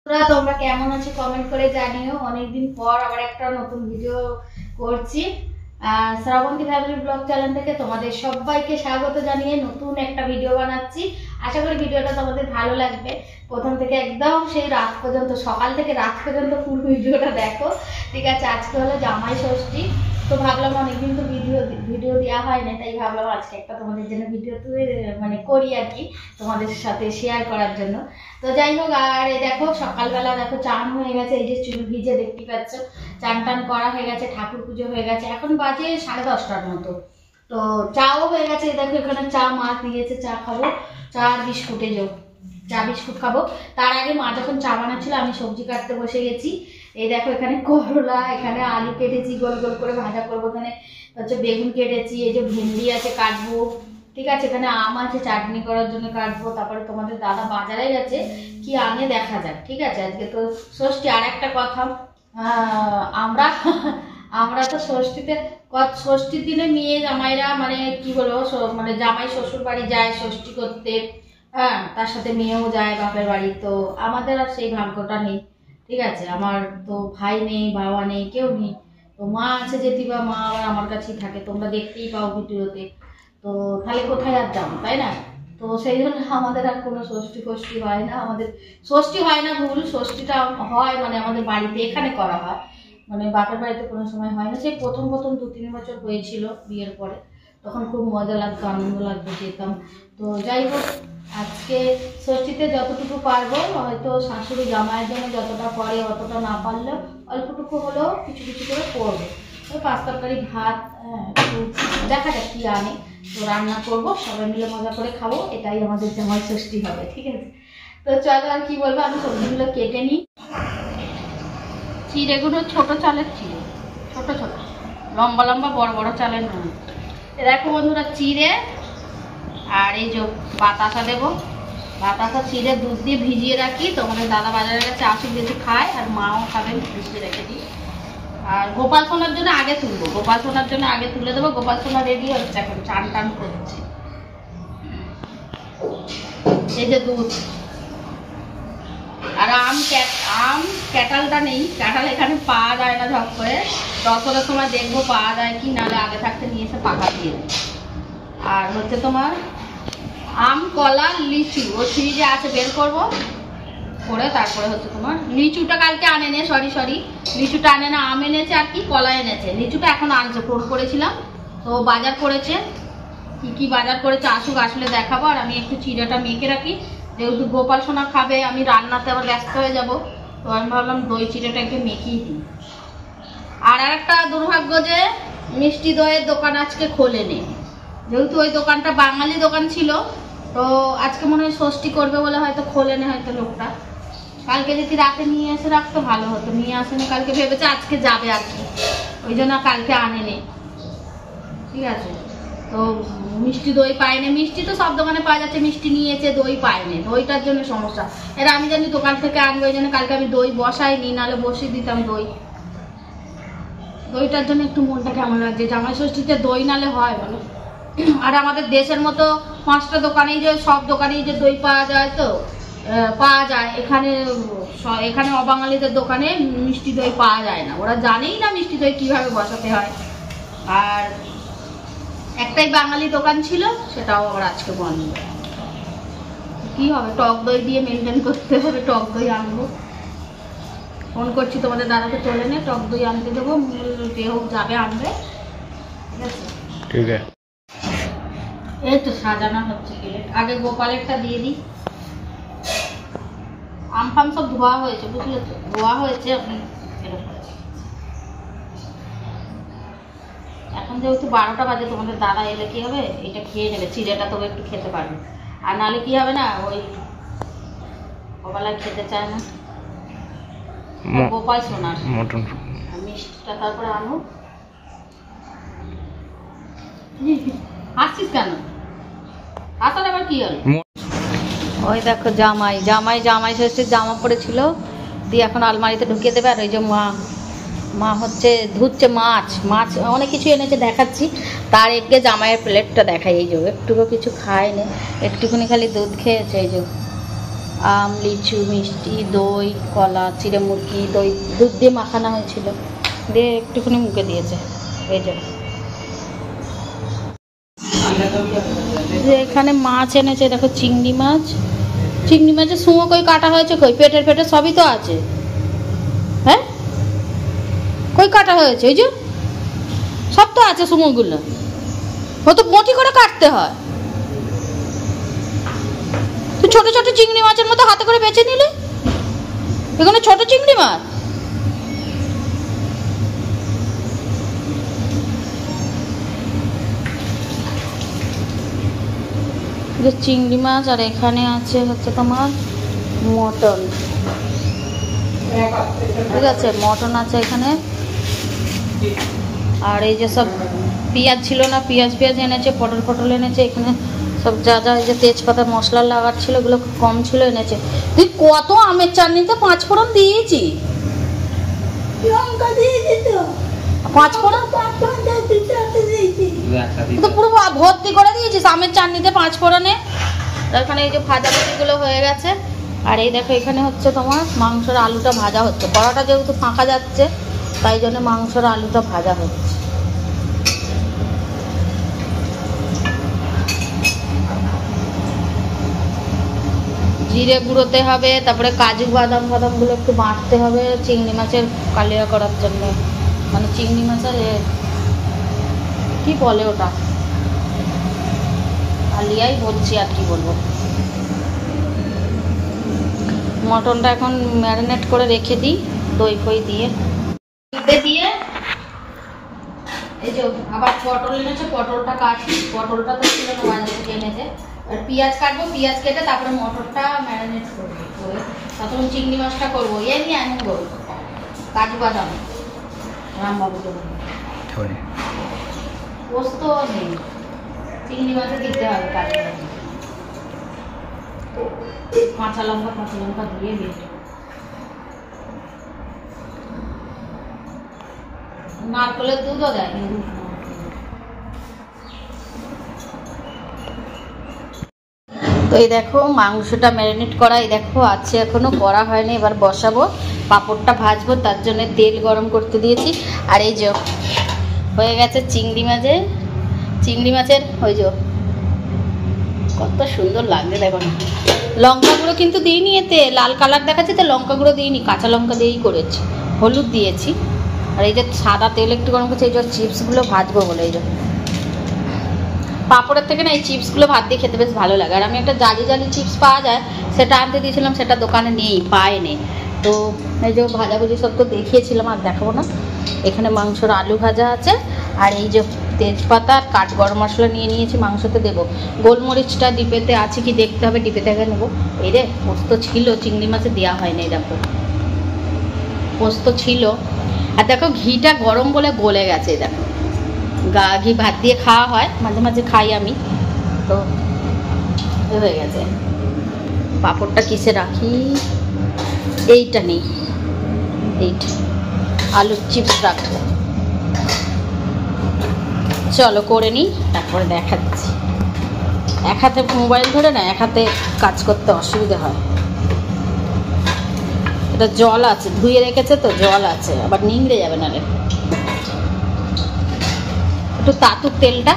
তোমরা কেমন আছো কমেন্ট করে জানিও। অনেকদিন পর আবার একটা নতুন ভিডিও করছি। শ্রাবন্তী ফ্যামিলি ব্লগ চ্যানেল থেকে তোমাদের সবাইকে স্বাগত জানিয়ে নতুন একটা ভিডিও বানাচ্ছি। আশা করি ভিডিওটা তোমাদের ভালো লাগবে। প্রথম থেকে একদম সেই রাত পর্যন্ত, সকাল থেকে রাত পর্যন্ত পুরো ভিডিওটা দেখো, ঠিক আছে? আজকে হলো জামাই ষষ্ঠী, তো ভাবলাম অনেকদিন তো ভিডিও দেওয়া হয় না, তাই ভাবলাম আজকে একটা তোমাদের জন্য ভিডিও মানে করি আর কি, তোমাদের সাথে শেয়ার করার জন্য। তো যাই হোক, আর এই দেখো সকালবেলা দেখো চান হয়ে গেছে, এই যে চুল ভিজে দেখতে পাচ্ছ, চান টান করা হয়ে গেছে, ঠাকুর পুজো হয়ে গেছে, এখন বাজে 10:30টার মতো। তো চাও হয়ে গেছে, দেখো এখানে চা মা দিয়েছে, চা খাবো, চা আর বিস্কুটে চা বিস্কুট খাবো। তার আগে মা যখন চা বানাচ্ছিল আমি সবজি কাটতে বসে গেছি। এই দেখো এখানে করলা, এখানে আলু কেটেছি গোল গোল করে ভাজা করবো, এখানে হচ্ছে বেগুন কেটেছি, এই যে ভেন্ডি আছে কাটবো, ঠিক আছে? এখানে আম আছে চাটনি করার জন্য কাটবো। তারপরে তোমাদের দাদা বাজারে গেছে, কি আনে দেখা যাক, ঠিক আছে? আজকে তো ষষ্ঠী। আর একটা কথা, আমরা তো ষষ্ঠীর দিনে মেয়ে জামাইরা মানে কি বলবো, মানে জামাই শ্বশুর বাড়ি যায় ষষ্ঠী করতে, হ্যাঁ, তার সাথে মেয়েও যায় বাপের বাড়ি। তো আমাদের আর সেই ভাগ্যটা নেই, ঠিক আছে? আমার তো ভাই নেই, বাবা নেই, কেউ নেই। তো মা আছে যেটি, বা মা আবার আমার কাছেই থাকে, তোমরা দেখতেই পাও ভিডিওতে। তো তাহলে কোথায় আর যাবো, তাই না? তো সেই জন্য আমাদের আর কোনো ষষ্ঠী হয় না। আমাদের ষষ্ঠী হয় না, ভুল, ষষ্ঠীটা হয় মানে আমাদের বাড়িতে এখানে করা হয়, মানে বাপের বাড়িতে কোনো সময় হয় না। সেই প্রথম 2-3 বছর হয়েছিল বিয়ের পরে, তখন খুব মজা লাগতো, আনন্দ লাগতো, যেতাম। তো যাই হোক, আজকে ষষ্ঠীতে যতটুকু পারবো, হয়তো শাশুড়ি জামাইয়ের জন্য যতটা করে অতটা না পারলেও অল্পটুকু হলেও কিছু কিছু করে করবো। ওই 5 তরকারি ভাত, একটু দেখা যাক কি আনে, তো রান্না করবো, সবাই মিলে মজা করে খাবো, এটাই আমাদের জামাই ষষ্ঠী হবে, ঠিক আছে? তো চলো, আর কি বলবো, আমি সবজিগুলো কেটে নিই। চিড়েগুলো ছোট চালের চিড়ে, ছোট ছোট, লম্বা লম্বা, বড় বড় চালের নয়। দেখো বন্ধুরা, চিড়ে আর এই যে বাতাসা দেবো, বাতাসা চিড়ে দুধ দিয়ে ভিজিয়ে রাখি। তোমাদের দাদা বাজারে গেছে, আসুক যদি খায়, আর মাও খাবেন, ভিজিয়ে রেখে দিই। আর গোপাল সোনার জন্য আগে তুলবো, গোপাল সোনার জন্য আগে তুলে দেবো। গোপাল সোনা রেডি হচ্ছে, এখন চান টান করছে। এই যে দুধ আর আম ক্যাটালটা নেই, ক্যাটাল এখানে পাওয়া যায় না ঝপ করে, দশটার সময় দেখবো পাওয়া যায় কি, নাহলে আগে থাকতে নিয়ে এসে পাকা দিয়ে দেয়। আর হচ্ছে তোমার আম, কলা, লিচু, ও ফ্রিজে আছে, বের করবো করে। তারপরে হচ্ছে তোমার লিচুটা কালকে আনে নে, সরি লিচুটা আনে না, আম এনেছে আর কি কলা এনেছে, লিচুটা এখন আনছে, ফোন করেছিলাম, তো বাজার করেছে। কি কি বাজার করেছে আসুক, আসলে দেখাবো। আর আমি একটু চিড়েটা মেখে রাখি, যেহেতু গোপাল সোনা খাবে, আমি রান্নাতে আবার ব্যস্ত হয়ে যাব, তো আমি ভাবলাম দই চিড়েটা একটু মেখেই দিই। আর একটা দুর্ভাগ্য যে মিষ্টি দইয়ের দোকান আজকে খোলেনি, যেহেতু ওই দোকানটা বাঙালি দোকান ছিল, তো আজকে মনে হয় ষষ্ঠী করবে বলে হয়তো খোলেনি হয়তো লোকটা। কালকে যদি রাতে নিয়ে এসে রাখতো ভালো হতো, নিয়ে আসেনি কালকে, ভেবেছে আজকে যাবে আর কি, ওই জন্য কালকে আনেনি, ঠিক আছে? তো মিষ্টি দই পায়নি, মিষ্টি তো সব দোকানে পাওয়া যাচ্ছে, মিষ্টি নিয়েছে, দই পায়নি, দইটার জন্য সমস্যা। এরা আমি জানি দোকান থেকে আনবো, ওই জন্য কালকে আমি দই বসাইনি, নাহলে বসিয়ে দিতাম দইটার জন্য একটু মনটা কেমন লাগছে। জামাই ষষ্ঠীতে দই নালে হয় বলো? আর আমাদের দেশের মতো 5টা দোকানেই যে, সব দোকানেই যে দই পাওয়া যায়, তো পাওয়া যায়, এখানে অবাঙালিদের দোকানে মিষ্টি দই পাওয়া যায় না, ওরা জানেই না মিষ্টি দই কিভাবে বসাতে হয়। আর একটাই বাঙালি দোকান ছিল, সেটাও আবার আজকে বন্ধ। কি হবে, টক দই দিয়ে মেনটেন করতে হবে, টক দই আনবো। ফোন করছি তোমাদের দাদাকে, চলে নে, টক দই আনতে দেবো, যে হোক যাবে আনবে, ঠিক আছে? ঠিক আছে। এই তো সাজানো হচ্ছে প্লেট, আগে গোপালেরটা দিয়ে দিই। আম ফাম সব ধোয়া হয়েছে, বুঝলে তো, ধোয়া হয়েছে। এখন যেহেতু 12টা বাজে, তোমাদের দাদা এলে কি হবে, এটা খেয়ে নেবে, চিড়েটা তবে একটু খেতে পারবে, আর নাহলে কি হবে না, ওই গোপাল খেতে চায় না, গোপাল সোনার মটন মিষ্টিটা তারপরে আনো। আসছিস কেন, আসার আবার কি হলো? ওই দেখো জামাই ষষ্ঠীর জামা পড়েছিল, দিয়ে এখন আলমারিতে ঢুকিয়ে দেবে। আর ওই যে মা হচ্ছে ধুচ্ছে মাছ অনেক কিছু এনেছে, দেখাচ্ছি। তার একে জামাইয়ের প্লেটটা দেখাই, এই যে একটুকু কিছু খায়নি, একটুখানি খালি দুধ খেয়েছে, এই যে আম, লিচু, মিষ্টি, দই, কলা, চিড়ে মুরগি, দই দুধ দিয়ে মাখানো হয়েছিল, দিয়ে একটুখানি মুখে দিয়েছে। এই যে এখানে মাছ এনেছে, দেখো চিংড়ি মাছ। চিংড়ি মাছের সুঁয়ো কই কাটা হয়েছে, কই পেটের ফেটে সবই তো আছে। হ্যাঁ, কই কাটা হয়েছে? ওই যে সব তো আছে সুঁয়োগুলো, ও তো বটি করে কাটতে হয়। তুই ছোট ছোট চিংড়ি মাছের মতো হাতে করে বেছে নিলে, এখানে ছোট চিংড়ি মাছ। চিংড়ি মাছ, আর এখানে আছে হচ্ছে তোমার মটন। ঠিক আছে, মটন আছে এখানে। আর এই যে সব পেঁয়াজ ছিল না, পেঁয়াজ এনেছে, পটল এনেছে। এখানে সব যা যা, এই যে তেজপাতা মশলা লাগার ছিল, ওগুলো কম ছিল, এনেছে। তুই কত আমের চাটনিতে 5 ফোড়ন দিয়েছি, লঙ্কা দিয়েছি তো 5 ফোড়ন তো পুরো ভর্তি করে দিয়েছিস আমের চাটনিতে 5 ফোড়নে। এখানে এই যে ভাজাভুজিগুলো হয়ে গেছে। আর এই দেখো এখানে হচ্ছে তোমার মাংসের আলুটা ভাজা হচ্ছে। কড়াটা যেহেতু ফাঁকা যাচ্ছে, তাই জন্য মাংসের আলুটা ভাজা হচ্ছে। জিরে গুঁড়োতে হবে, তারপরে কাজু বাদামগুলো একটু বাটতে হবে চিংড়ি মাছের কালিয়া করার জন্য। মানে চিংড়ি মাছের কি বলে ওটা, কালিয়াই বলছি, আর কি বলবো। মটনটা এখন ম্যারিনেট করে রেখে দিই দই ফই দিয়ে। এই যে আবার পটল এনেছে, পটলটা কাটছি। পটলটা তো ছিল না, বাজার থেকে এনেছে। আর পেঁয়াজ কাটবো, পেঁয়াজ কেটে তারপরে মটরটা ম্যারিনেট করবো, তখন চিংড়ি মাছটা করবো। এ নিয়ে আনবো কাজু বাদাম, রামবাবুকে পোস্ত নেই, চিংড়ি মাছে দিতে হবে কাজু বাদাম, কাঁচা লঙ্কা দিয়ে বেটে, নারকেলের দুধও দেয়। তো এই দেখো মাংসটা ম্যারিনেট করা, এই দেখো আছে, এখনো করা হয়নি। এবার বসাবো, পাঁপড়টা ভাজবো, তার জন্য তেল গরম করতে দিয়েছি। আর এই যে হয়ে গেছে চিংড়ি মাছের ওই যে কত সুন্দর লাগছে দেখো না। লঙ্কা গুঁড়ো কিন্তু দিইনি, এতে লাল কালার দেখাচ্ছে তো লঙ্কা গুঁড়ো দিইনি, কাঁচা লঙ্কা দিয়েই করেছি, হলুদ দিয়েছি। আর এই যে সাদা তেল একটু গরম করছি, এই যে চিপসগুলো ভাজবো বলে। এই যে পাঁপড়ের থেকে না এই চিপসগুলো ভাত দিয়ে খেতে বেশ ভালো লাগে। আর আমি একটা জালি চিপস পাওয়া যায়, সেটা আনতে দিয়েছিলাম, সেটা দোকানে নেই, পায়নি। তো এই যে ভাজাভুজি সব তো দেখিয়েছিলাম, আর দেখাবো না। এখানে মাংসর আলু ভাজা আছে। আর এই যে তেজপাতা আর কাঠ গরম মশলা নিয়ে নিয়েছি, মাংসতে দেবো। গোলমরিচটা ডিপেতে আছে কি দেখতে হবে, ডিপে থেকে নেবো। এই রে পোস্ত ছিল, চিংড়ি মাছে দেওয়া হয়নি, দেখো পোস্ত ছিল। আর দেখো ঘিটা গরম বলে গলে গেছে, দেখো ঘি ভাত দিয়ে খাওয়া হয়, মাঝে মাঝে খাই আমি, তো হয়ে গেছে। পাঁপড়টা কিসে রাখি, এইটা নেই, এইটা আলুর চিপস রাখবো। চলো করে নিই, তারপরে দেখাচ্ছি। এক হাতে মোবাইল ধরে না, এক হাতে কাজ করতে অসুবিধা হয়। এটা জল আছে, ধুয়ে রেখেছে তো জল আছে, আবার নিংড়ে যাবে নালে। একটু তাতুর তেলটা,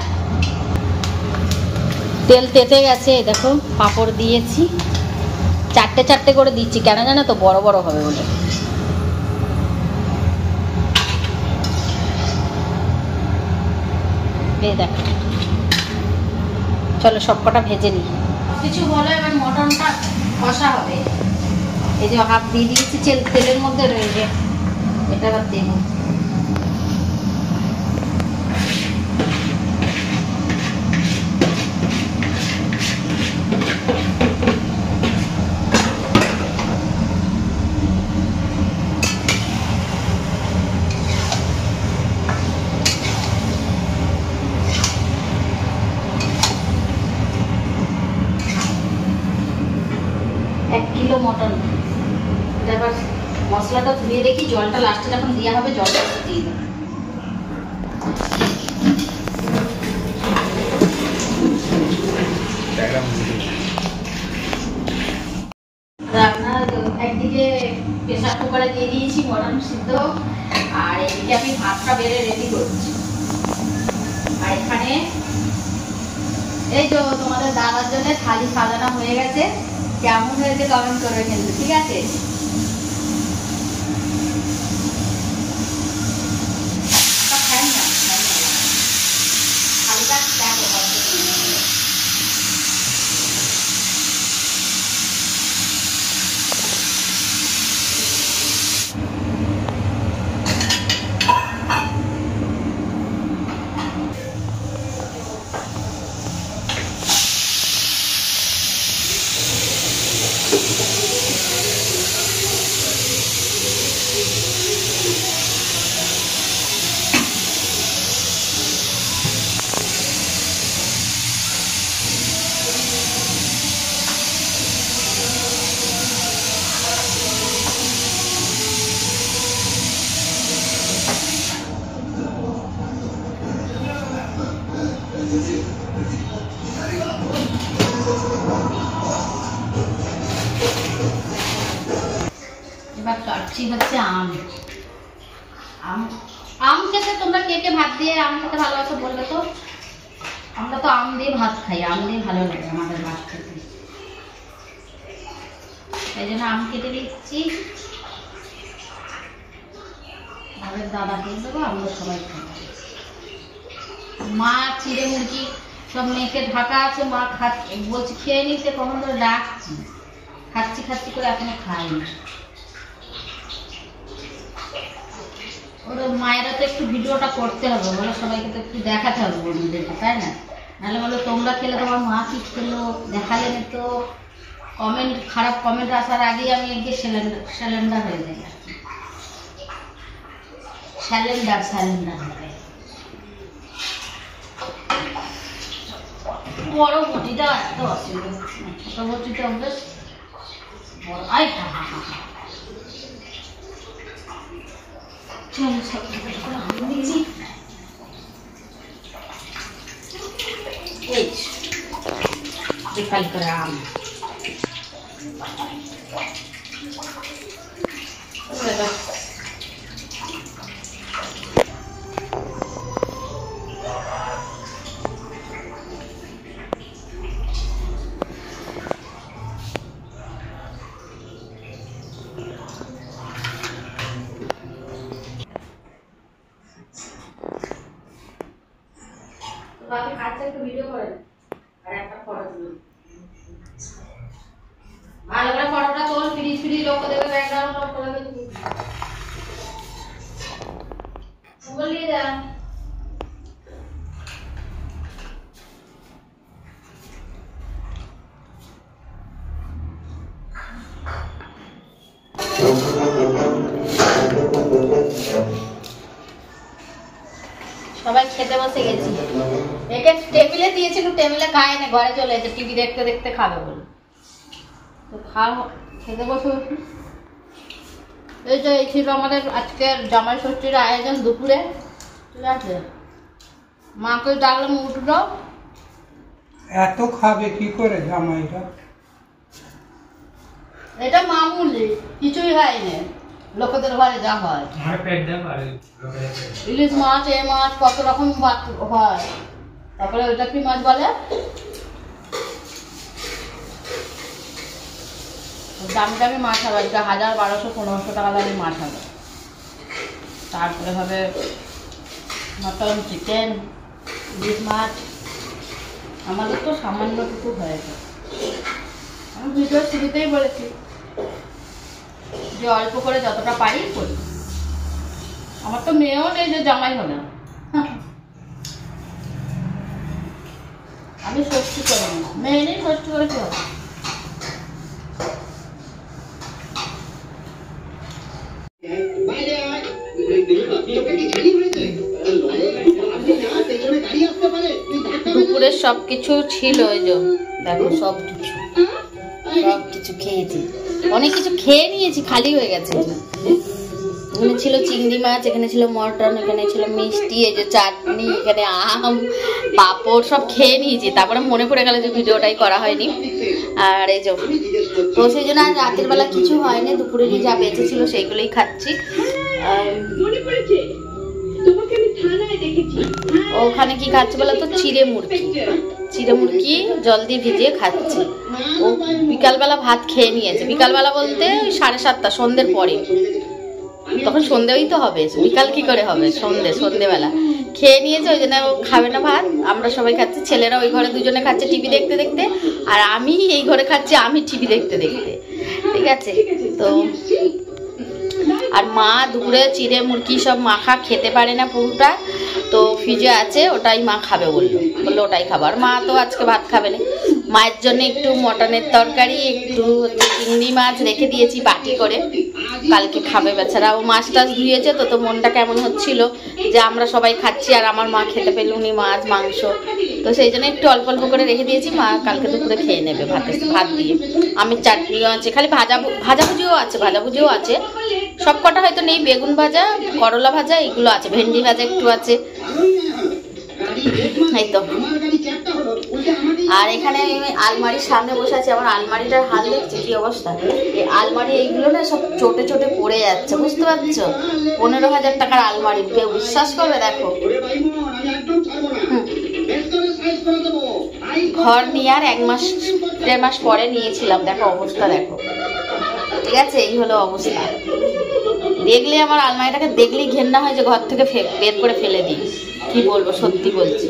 তেল তেতে গেছে। দেখো পাঁপড় দিয়েছি, 4টে করে দিচ্ছি, কেন জানো তো, বড় বড় হবে বলে। এই দেখো, চলো সবকটা ভেজে নিই। কিছু হলো, এবার মটনটা কষা হবে। এই যে হাফ দিয়ে দিয়েছি তেলের মধ্যে রয়েছে, এটা আবার দেবো। মটন এবার মশলাটা ধুয়ে রেখি, জলটা লাস্টে যখন দেওয়া হবে জলটা দিয়ে দেবো। একদিকে প্রেসার কুকারে দিয়ে দিয়েছি মটন সিদ্ধ, আর এদিকে আমি ভাতটা বেড়ে রেডি করছি। আর এখানে এই তো তোমাদের দাদার জন্য থালি সাজানো হয়ে গেছে। কেমন হয়েছে কমেন্ট করবে কিন্তু, ঠিক আছে? এবার কাটছি হচ্ছে আম। আম খেতে তোমরা কে কে ভাত দিয়ে আম খেতে ভালোবাসো বলবে তো? আমরা তো আম দিয়ে ভাত খাই, আম দিয়ে ভালো লাগে আমাদের ভাত খেতে। এই জন্য আম কেটে দিচ্ছি, আমাদের দাদা খেয়ে দেবো, আমরা সবাই খাবো। মা চিড়ে মুরগি সব মেখে ঢাকা আছে, মা খাচ্ছে, বলছি খেয়ে নিতে, কখন ধরে ডাকছি, খাচ্ছি খাচ্ছি করে এখনো খাইনি। ওর মায়েরা তো একটু ভিডিওটা করতে হবে, বলে সবাইকে তো একটু দেখাতে হবে বন্ধুদেরকে, তাই না? নাহলে বলো তোমরা খেলে তোমার মা কি খেলো দেখালে না তো, কমেন্ট খারাপ কমেন্ট আসার আগেই আমি এদিকে স্যালেন্ডার হয়ে যাই, স্যালেন্ডার বড় বটিটা এত অসুবিধা, ছোট বটিটা বেশ বড়। আই হা হা হা, চলো সব দিচ্ছি। এই বিকাল করে আম বাকি খাচ্ছে, একটু ভিডিও করেন আর একটা ফটো তুলুন, ভালো করে ফটোটা তোল, ফ্রিজ লোক দেবে, ব্যাকগ্রাউন্ড লোক করে দেবে, বলিয়ে যা। সবাই খেতে বসে গেছি, একে টেবিলে দিয়েছিল, টেবিলে খায় না, ঘরে চলে এসে টিভি দেখতে দেখতে খাবে বলে। তো খাও, খেতে বসে। এই যে এই ছিল আমাদের আজকের জামাই ষষ্ঠীর আয়োজন দুপুরে, ঠিক আছে? মাকে ডাকলাম উঠলো, এত খাবে কি করে জামাইরা? এটা মামুলি, কিছুই হয়নি, লোকেদের ঘরে যা হয়। ইলিশ মাছ, এ মাছ, কত রকম হয়। তারপরে ওইটা কি মাছ বলে, দামি দামি মাছ হবে, 1000, 1200, 1500 টাকা দামি মাছ হবে। তারপরে হবে মটন, চিকেন, ইলিশ মাছ। আমাদের তো সামান্যটুকু হয়েছে। আমি ভিডিও শুরুতেই বলেছি যে অল্প করে যতটা পারি করি। আমার তো মেয়েও নেই যে জামাই হবে, আমি ষষ্ঠী করি না, মেয়ে নেই, ষষ্ঠী করে কি হবে? দুপুরের সবকিছু ছিল, ওই যে দেখো সবকিছু খেয়েছি, অনেক কিছু খেয়ে নিয়েছি, খালি হয়ে গেছে। এখানে ছিল চিংড়ি মাছ, এখানে ছিল মটন, এখানে ছিল মিষ্টি, এই যে চাটনি, এখানে আম, পাঁপড় সব খেয়ে নিয়েছি। তারপরে মনে পড়ে গেল যে ভিডিওটাই করা হয়নি। আর এই যে তো সেই জন্য আর রাতের বেলা কিছু হয়নি, দুপুরেরই যা বেঁচে ছিল সেইগুলোই খাচ্ছি। ওখানে কি খাচ্ছে বলো তো, চিড়ে মুরগি জল দিয়ে ভিজিয়ে খাচ্ছে। ও বিকালবেলা ভাত খেয়ে নিয়েছে, বিকালবেলা বলতে ওই 7:30 সন্ধ্যের পরে, তখন সন্ধ্যেই তো হবে, বিকাল কি করে হবে, সন্ধ্যেবেলা খেয়ে নিয়েছে। ওই জন্য ও খাবে না ভাত, আমরা সবাই খাচ্ছি। ছেলেরা ওই ঘরে দুজনে খাচ্ছে টিভি দেখতে দেখতে, আর আমি এই ঘরে খাচ্ছি আমি টিভি দেখতে দেখতে, ঠিক আছে। তো আর মা দুপুরে চিড়ে মুরগি সব মাখা খেতে পারে না পুরোটা, তো ফ্রিজে আছে, ওটাই মা খাবে বললো ওটাই খাবো। আর মা তো আজকে ভাত খাবে না, মায়ের জন্য একটু মটনের তরকারি, একটু চিংড়ি মাছ রেখে দিয়েছি বাটি করে, কালকে খাবে বেচারা। ও মাছ টাছ ধুয়েছে, তো মনটা কেমন হচ্ছিল যে আমরা সবাই খাচ্ছি আর আমার মা খেতে পেলুনি মাছ মাংস, তো সেই জন্য একটু অল্প অল্প করে রেখে দিয়েছি। মা কালকে দুপুরে খেয়ে নেবে ভাত দিয়ে। আমের চাটনিও আছে, খালি ভাজাভুজিও আছে, সব কটা হয়তো নেই। বেগুন ভাজা, করলা ভাজা এগুলো আছে, ভেন্ডি ভাজা একটু আছে, এই তো। আর এখানে আলমারির সামনে বসে আছি, আমার আলমারিটার হাল দেখছে কি অবস্থা। এই আলমারি এইগুলো না সব চটে চটে পড়ে যাচ্ছে, বুঝতে পারছো। 15,000 টাকার আলমারি, কেউ বিশ্বাস করবে? দেখো, ঘর নিয়ে আর 1-1.5 মাস পরে নিয়েছিলাম, দেখো অবস্থা দেখো, ঠিক আছে। এই হলো অবস্থা। দেখলে আমার আলমারিটাকে দেখলেই ঘেন্না হয় যে ঘর থেকে বের করে ফেলে দিই, কি বলবো, সত্যি বলছি।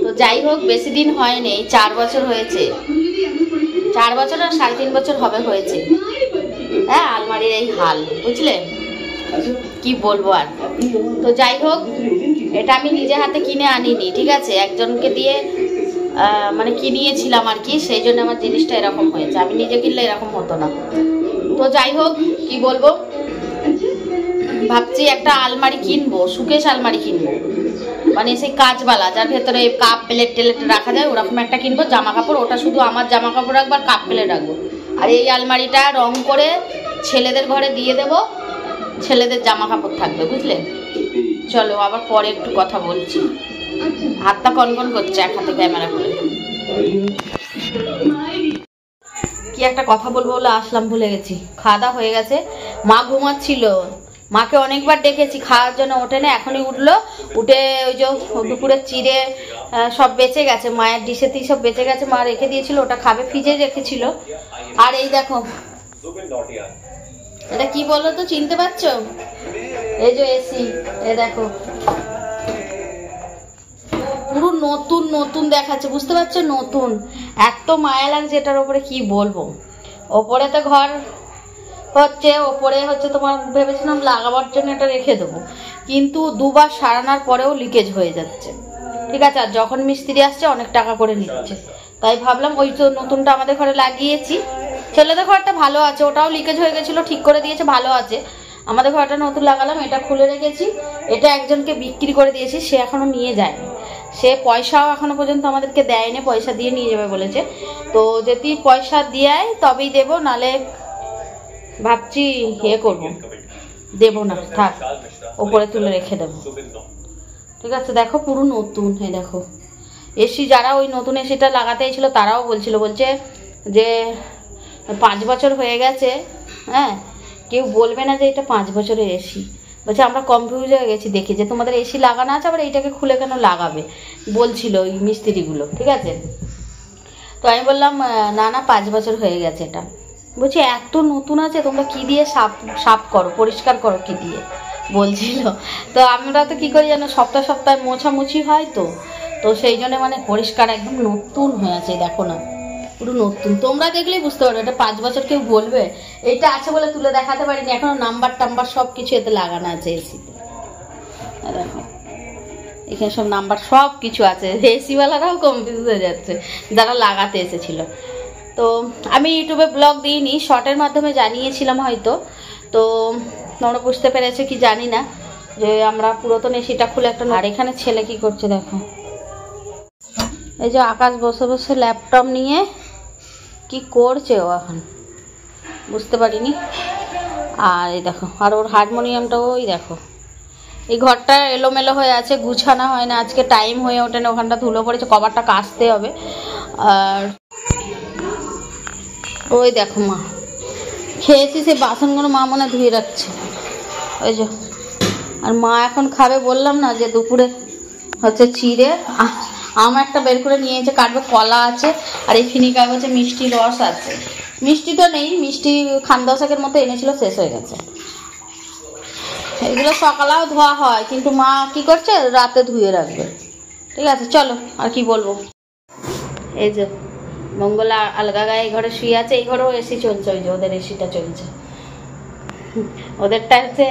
তো যাই হোক, বেশি দিন হয়নি, 4 বছর হয়েছে, 4 বছর আর 3.5 বছর হয়েছে। হ্যাঁ, আলমারির এই হাল, বুঝলে, কি বলবো আর। তো যাই হোক, এটা আমি নিজে হাতে কিনে আনিনি, ঠিক আছে, একজনকে দিয়ে মানে কিনিয়েছিলাম আর কি, সেই জন্য আমার জিনিসটা এরকম হয়েছে। আমি নিজে কিনলে এরকম হতো না। তো যাই হোক, কি বলবো, ভাবছি একটা আলমারি কিনবো, সুকেশ আলমারি কিনবো, মানে সেই কাঁচবালা, যার ভেতরে কাপ প্লেট টেলেট রাখা যায়, ওরকম একটা কিনবো। জামা কাপড়, ওটা শুধু আমার জামা কাপড় রাখবো আর কাপ প্লেট রাখবো। আর এই আলমারিটা রং করে ছেলেদের ঘরে দিয়ে দেবো, ছেলেদের জামা কাপড় থাকবে, বুঝলে। চলো আবার পরে একটু কথা বলছি, হাতটা কনকন করছে এক হাতে ক্যামেরা করে। কি একটা কথা বলবো বলে আসলাম, ভুলে গেছি। খাওয়া দাওয়া হয়ে গেছে, মা ঘুমাচ্ছিল, মাকে অনেকবার ডেকেছি খাওয়ার জন্য, ওঠে না, এখনই উঠলো। উঠে ওই যে দুপুরের চিড়ে সব বেঁচে গেছে, মায়ের ডিশেতেই সব বেঁচে গেছে, মা রেখে দিয়েছিল, ওটা খাবে, ফ্রিজে রেখেছিল। আর এই দেখো, এটা কি বলো তো, চিনতে পারছো? এই যে এসি, এ দেখো পুরো নতুন নতুন দেখাচ্ছে, বুঝতে পারছো, নতুন। এত মায়া লাগছে এটার ওপরে, কি বলবো। ওপরে তো ঘর হচ্ছে, ওপরে হচ্ছে তোমার ভেবেছিলাম লাগাবার জন্য এটা রেখে দেবো, কিন্তু 2 বার সারানোর পরেও লিকেজ হয়ে যাচ্ছে, ঠিক আছে। আর যখন মিস্ত্রি আসছে অনেক টাকা করে নিচ্ছে, তাই ভাবলাম ওই তো নতুনটা আমাদের ঘরে লাগিয়েছি। ছেলেদের ঘরটা ভালো আছে, ওটাও লিকেজ হয়ে গেছিলো, ঠিক করে দিয়েছে, ভালো আছে। আমাদের ঘরটা নতুন লাগালাম, এটা খুলে রেখেছি। এটা একজনকে বিক্রি করে দিয়েছি, সে এখনো নিয়ে যায়নি, সে পয়সাও এখনো পর্যন্ত আমাদেরকে দেয়নি, পয়সা দিয়ে নিয়ে যাবে বলেছে। তো যদি পয়সা দিয়ে তবেই দেবো, নালে ভাবছি ইয়ে করবো, দেবো না, থাক, ওপরে তুলে রেখে দেবো, ঠিক আছে। দেখো পুরো নতুন, এই দেখো এসি। যারা ওই নতুন এসিটা লাগাতে এসেছিলো তারাও বলছে যে 5 বছর হয়ে গেছে, হ্যাঁ, কেউ বলবে না যে এটা 5 বছরের এসি। বলছে আমরা কনফিউজ হয়ে গেছি দেখে যে তোমাদের এসি লাগানো আছে, আবার এইটাকে খুলে কেন লাগাবে বলছিল ওই মিস্ত্রিগুলো, ঠিক আছে। তো আমি বললাম না 5 বছর হয়ে গেছে এটা। বলছি এত নতুন আছে, তোমরা কি দিয়ে সাফ করো, পরিষ্কার করো কি দিয়ে বলছিল। তো আমরা তো কি করি জানো, সপ্তাহে মোছামুছি হয়, তো সেই জন্য মানে পরিষ্কার একদম নতুন হয়ে আছে, দেখো না পুরো নতুন। তোমরা দেখলেই বুঝতে পারবে এটা 5 বছর, কেউ বলবে। এটা আছে বলে তুলে দেখাতে পারিনি, এখনো নাম্বার টাম্বার সব কিছু এতে লাগানো আছে এসিতে, দেখো এখানে সব নাম্বার সব কিছু আছে। এসিওয়ালারাও কনফিউজ হয়ে যাচ্ছে যারা লাগাতে এসেছিল। তো আমি ইউটিউবে ব্লগ দিইনি, শর্টের মাধ্যমে জানিয়েছিলাম হয়তো, তো তোমরা বুঝতে পেরেছে কি জানি না, যে আমরা পুরাতন এসিটা খুলে একটা। আর এখানে ছেলে কি করছে দেখো, এই যে আকাশ বসে বসে ল্যাপটপ নিয়ে কি করছে ও এখন বুঝতে পারিনি। আর এই দেখো, আর ওর হারমোনিয়ামটা ওই দেখো। এই ঘরটা এলোমেলো হয়ে আছে, গুছানো হয় না, আজকে টাইম হয়ে ওঠে না, ওখানটা ধুলো পড়েছে, কভারটা কাচতে হবে। আর ওই দেখো মা খেয়েছি, সেই বাসনগুলো মা মনে ধুয়ে রাখছে, ওই যে। আর মা এখন খাবে, বললাম না যে দুপুরে হচ্ছে চিড়ে আম একটা বের করে নিয়েছে, কাটবে, কলা আছে, আর এই ফিনি কাগজে মিষ্টি রস আছে। মিষ্টি তো নেই, মিষ্টি খান দশেকের মতো এনেছিল, শেষ হয়ে গেছে। এগুলো সকালেও ধোয়া হয়, কিন্তু মা কি করছে, রাতে ধুয়ে রাখবে। ঠিক আছে, চলো, আর কি বলবো। এই যে মঙ্গলা আলগা গায়ে ঘরে শুয়ে আছে, এই ঘরেও এসি চলছে, ওই যে ওদের এসিটা চলছে। ওদেরটা হচ্ছে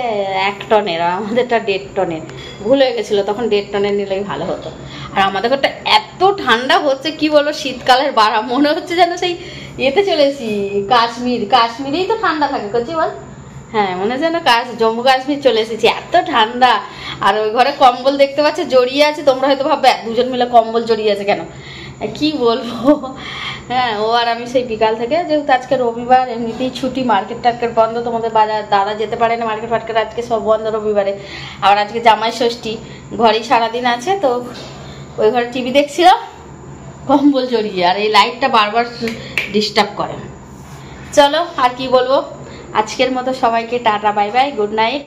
1 টনের, আর আমাদেরটা 1.5 টনের। ভুল হয়ে গেছিলো, তখন 1.5 টনের নিলেই ভালো হতো। আর আমাদের ঘরটা এত ঠান্ডা হচ্ছে, কি বলবো, শীতকালের বাড়া মনে হচ্ছে যেন সেই ইয়েতে চলে এসি, কাশ্মীরেই তো ঠান্ডা থাকে, করছি বল। হ্যাঁ, মনে হচ্ছে যেন জম্মু কাশ্মীর চলে এসেছি, এত ঠান্ডা। আর ওই ঘরে কম্বল দেখতে পাচ্ছ জড়িয়ে আছে, তোমরা হয়তো ভাববে দুজন মিলে কম্বল জড়িয়ে আছে কেন, কি বলবো। হ্যাঁ, ও আর আমি সেই বিকাল থেকে, যেহেতু আজকে রবিবার, এমনিতেই ছুটি, মার্কেট টার্কেট বন্ধ, তোমাদের বাজার দাদা যেতে পারে না, মার্কেট ফার্কেট আজকে সব বন্ধ রবিবারে। আবার আজকে জামাই ষষ্ঠী, ঘরেই সারাদিন আছে, তো ওই ঘরে টিভি দেখছিল, কম্বল জড়িয়ে, আর এই লাইটটা বারবার ডিস্টার্ব করে। চলো, আর কি বলবো, আজকের মতো সবাইকে tata, bye bye, good night.